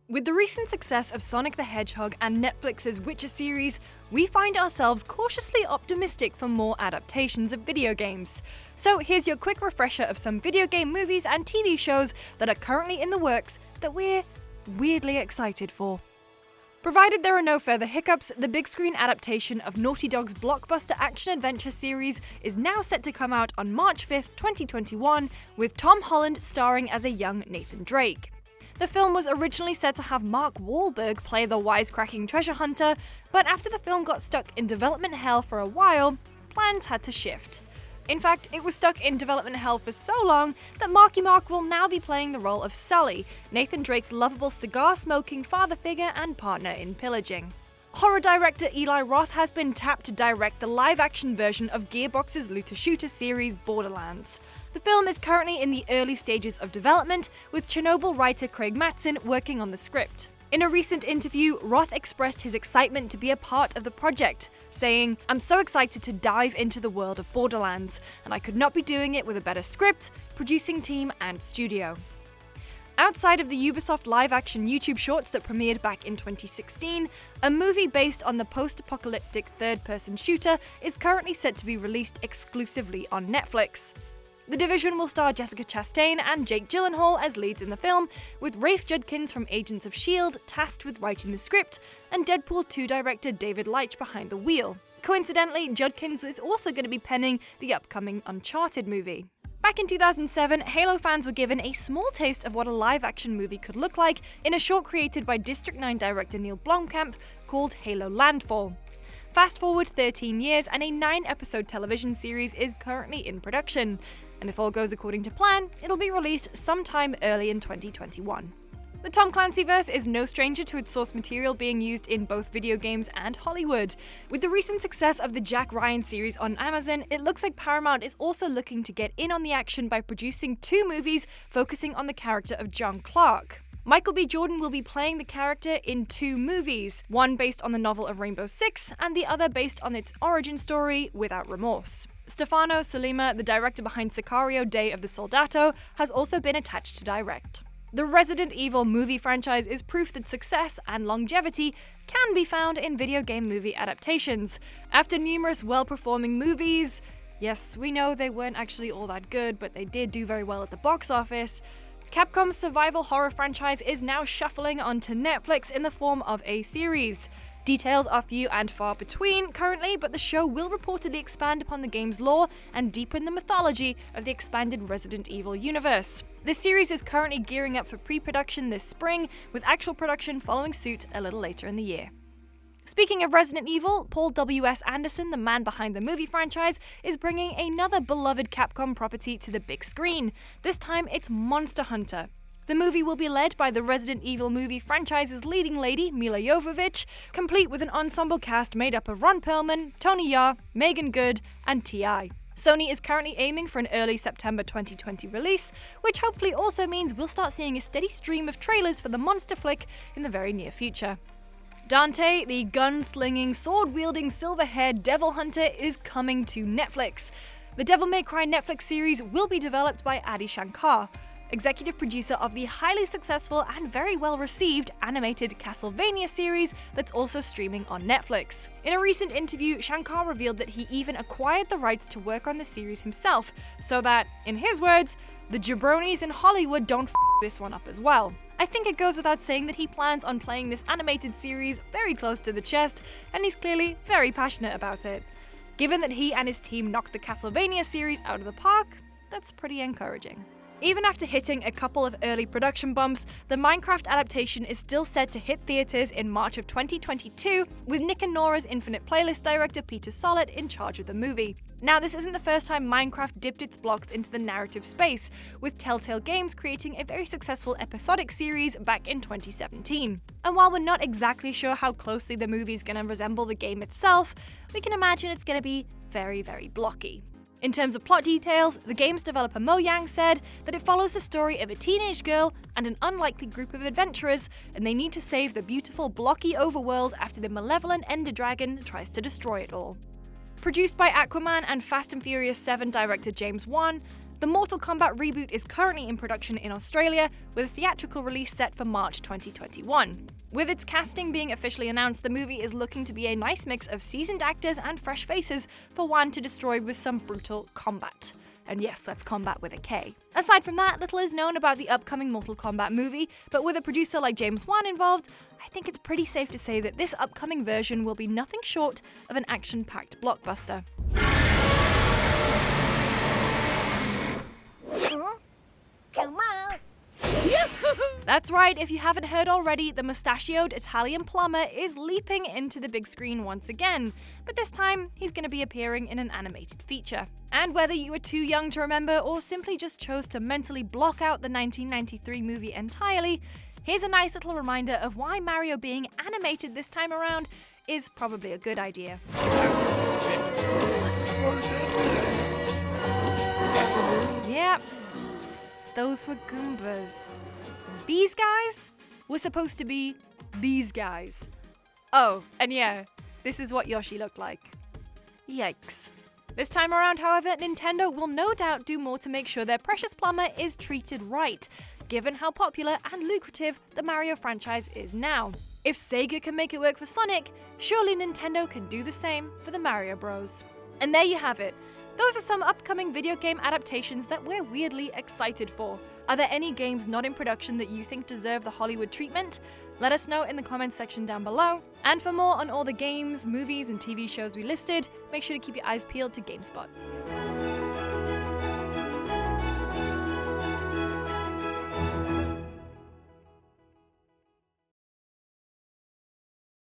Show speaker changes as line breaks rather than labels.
With the recent success of Sonic the Hedgehog and Netflix's Witcher series, we find ourselves cautiously optimistic for more adaptations of video games. So here's your quick refresher of some video game movies and TV shows that are currently in the works that we're weirdly excited for. Provided there are no further hiccups, the big screen adaptation of Naughty Dog's blockbuster action-adventure series is now set to come out on March 5th, 2021, with Tom Holland starring as a young Nathan Drake. The film was originally set to have Mark Wahlberg play the wisecracking treasure hunter, but after the film got stuck in development hell for a while, plans had to shift. In fact, it was stuck in development hell for so long that Marky Mark will now be playing the role of Sully, Nathan Drake's lovable cigar-smoking father figure and partner in pillaging. Horror director Eli Roth has been tapped to direct the live-action version of Gearbox's looter-shooter series Borderlands. The film is currently in the early stages of development, with Chernobyl writer Craig Mattson working on the script. In a recent interview, Roth expressed his excitement to be a part of the project, saying, "I'm so excited to dive into the world of Borderlands, and I could not be doing it with a better script, producing team, and studio." Outside of the Ubisoft live-action YouTube shorts that premiered back in 2016, a movie based on the post-apocalyptic third-person shooter is currently set to be released exclusively on Netflix. The Division will star Jessica Chastain and Jake Gyllenhaal as leads in the film, with Rafe Judkins from Agents of S.H.I.E.L.D. tasked with writing the script, and Deadpool 2 director David Leitch behind the wheel. Coincidentally, Judkins is also going to be penning the upcoming Uncharted movie. Back in 2007, Halo fans were given a small taste of what a live-action movie could look like in a short created by District 9 director Neil Blomkamp called Halo Landfall. Fast forward 13 years and a 9-episode television series is currently in production, and if all goes according to plan, it'll be released sometime early in 2021. The Tom Clancy verse is no stranger to its source material being used in both video games and Hollywood. With the recent success of the Jack Ryan series on Amazon, it looks like Paramount is also looking to get in on the action by producing 2 movies focusing on the character of John Clark. Michael B. Jordan will be playing the character in 2 movies, one based on the novel of Rainbow Six and the other based on its origin story, Without Remorse. Stefano Sollima, the director behind Sicario: Day of the Soldato, has also been attached to direct. The Resident Evil movie franchise is proof that success and longevity can be found in video game movie adaptations. After numerous well-performing movies, yes, we know they weren't actually all that good, but they did do very well at the box office, Capcom's survival horror franchise is now shuffling onto Netflix in the form of a series. Details are few and far between currently, but the show will reportedly expand upon the game's lore and deepen the mythology of the expanded Resident Evil universe. This series is currently gearing up for pre-production this spring, with actual production following suit a little later in the year. Speaking of Resident Evil, Paul W.S. Anderson, the man behind the movie franchise, is bringing another beloved Capcom property to the big screen. This time it's Monster Hunter. The movie will be led by the Resident Evil movie franchise's leading lady, Mila Jovovich, complete with an ensemble cast made up of Ron Perlman, Tony Jaa, Megan Good, and T.I. Sony is currently aiming for an early September 2020 release, which hopefully also means we'll start seeing a steady stream of trailers for the monster flick in the very near future. Dante, the gun-slinging, sword-wielding, silver-haired devil hunter, is coming to Netflix. The Devil May Cry Netflix series will be developed by Adi Shankar, executive producer of the highly successful and very well-received animated Castlevania series that's also streaming on Netflix. In a recent interview, Shankar revealed that he even acquired the rights to work on the series himself, so that, in his words, the jabronis in Hollywood don't f*** this one up as well. I think it goes without saying that he plans on playing this animated series very close to the chest, and he's clearly very passionate about it. Given that he and his team knocked the Castlevania series out of the park, that's pretty encouraging. Even after hitting a couple of early production bumps, the Minecraft adaptation is still set to hit theaters in March of 2022, with Nick and Nora's Infinite Playlist director Peter Sollett in charge of the movie. Now, this isn't the first time Minecraft dipped its blocks into the narrative space, with Telltale Games creating a very successful episodic series back in 2017. And while we're not exactly sure how closely the movie's gonna resemble the game itself, we can imagine it's gonna be very, very blocky. In terms of plot details, the game's developer Mojang said that it follows the story of a teenage girl and an unlikely group of adventurers, and they need to save the beautiful, blocky overworld after the malevolent Ender Dragon tries to destroy it all. Produced by Aquaman and Fast and Furious 7 director James Wan, The Mortal Kombat reboot is currently in production in Australia, with a theatrical release set for March 2021. With its casting being officially announced, the movie is looking to be a nice mix of seasoned actors and fresh faces for one to destroy with some brutal combat. And yes, that's combat with a K. Aside from that, little is known about the upcoming Mortal Kombat movie, but with a producer like James Wan involved, I think it's pretty safe to say that this upcoming version will be nothing short of an action-packed blockbuster.
Come on!
That's right, if you haven't heard already, the mustachioed Italian plumber is leaping into the big screen once again, but this time he's going to be appearing in an animated feature. And whether you were too young to remember or simply just chose to mentally block out the 1993 movie entirely, here's a nice little reminder of why Mario being animated this time around is probably a good idea. Yep, those were Goombas. And these guys were supposed to be these guys. Oh, and yeah, this is what Yoshi looked like. Yikes. This time around, however, Nintendo will no doubt do more to make sure their precious plumber is treated right, given how popular and lucrative the Mario franchise is now. If Sega can make it work for Sonic, surely Nintendo can do the same for the Mario Bros. And there you have it. Those are some upcoming video game adaptations that we're weirdly excited for. Are there any games not in production that you think deserve the Hollywood treatment? Let us know in the comments section down below. And for more on all the games, movies, and TV shows we listed, make sure to keep your eyes peeled to GameSpot.